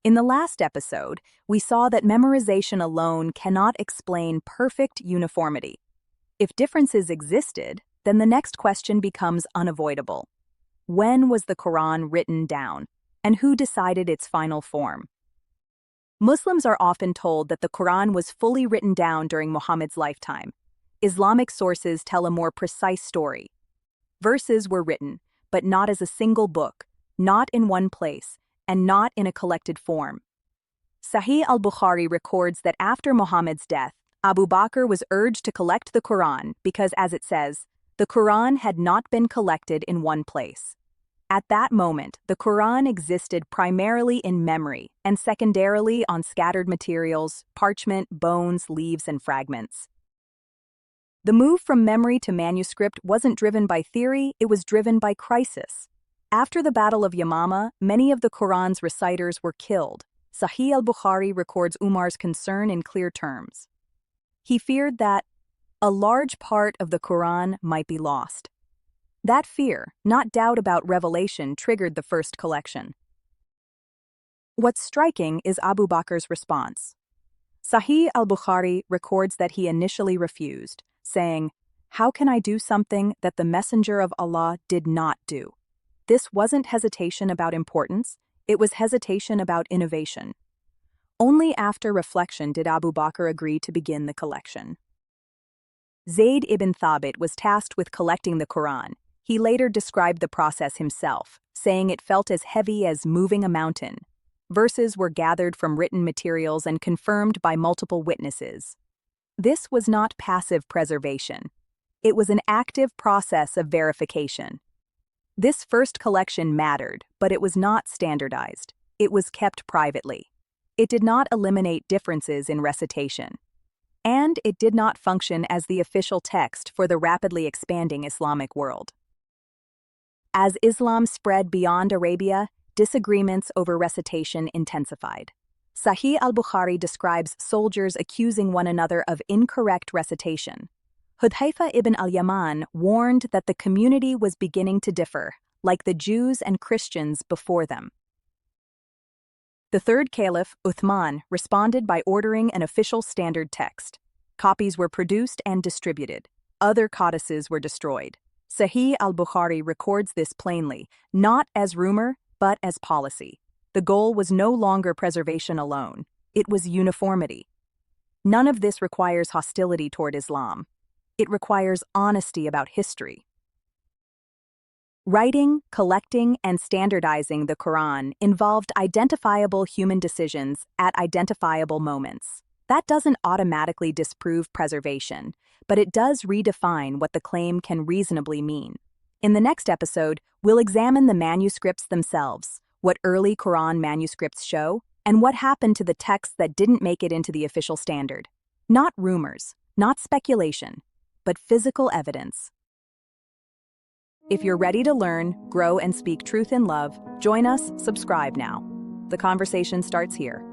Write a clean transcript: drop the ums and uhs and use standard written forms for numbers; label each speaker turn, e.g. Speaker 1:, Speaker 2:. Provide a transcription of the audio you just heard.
Speaker 1: In the last episode, we saw that memorization alone cannot explain perfect uniformity. If differences existed, then the next question becomes unavoidable. When was the Quran written down, and who decided its final form? Muslims are often told that the Quran was fully written down during Muhammad's lifetime. Islamic sources tell a more precise story. Verses were written, but not as a single book, not in one place, and not in a collected form. Sahih al-Bukhari records that after Muhammad's death, Abu Bakr was urged to collect the Quran because, as it says, the Quran had not been collected in one place. At that moment, the Quran existed primarily in memory and secondarily on scattered materials, parchment, bones, leaves, and fragments. The move from memory to manuscript wasn't driven by theory, it was driven by crisis. After the Battle of Yamama, many of the Quran's reciters were killed. Sahih al-Bukhari records Umar's concern in clear terms. He feared that a large part of the Quran might be lost. That fear, not doubt about revelation, triggered the first collection. What's striking is Abu Bakr's response. Sahih al-Bukhari records that he initially refused, saying, "How can I do something that the Messenger of Allah did not do?" This wasn't hesitation about importance, it was hesitation about innovation. Only after reflection did Abu Bakr agree to begin the collection. Zayd ibn Thabit was tasked with collecting the Quran. He later described the process himself, saying it felt as heavy as moving a mountain. Verses were gathered from written materials and confirmed by multiple witnesses. This was not passive preservation. It was an active process of verification. This first collection mattered, but it was not standardized. It was kept privately. It did not eliminate differences in recitation. And it did not function as the official text for the rapidly expanding Islamic world. As Islam spread beyond Arabia, disagreements over recitation intensified. Sahih al-Bukhari describes soldiers accusing one another of incorrect recitation. Hudhayfa ibn al-Yaman warned that the community was beginning to differ, like the Jews and Christians before them. The third caliph, Uthman, responded by ordering an official standard text. Copies were produced and distributed. Other codices were destroyed. Sahih al-Bukhari records this plainly, not as rumor, but as policy. The goal was no longer preservation alone. It was uniformity. None of this requires hostility toward Islam. It requires honesty about history. Writing, collecting, and standardizing the Quran involved identifiable human decisions at identifiable moments. That doesn't automatically disprove preservation, but it does redefine what the claim can reasonably mean. In the next episode, we'll examine the manuscripts themselves, what early Quran manuscripts show, and what happened to the texts that didn't make it into the official standard. Not rumors, not speculation, but physical evidence. If you're ready to learn, grow, and speak truth in love, join us, subscribe now. The conversation starts here.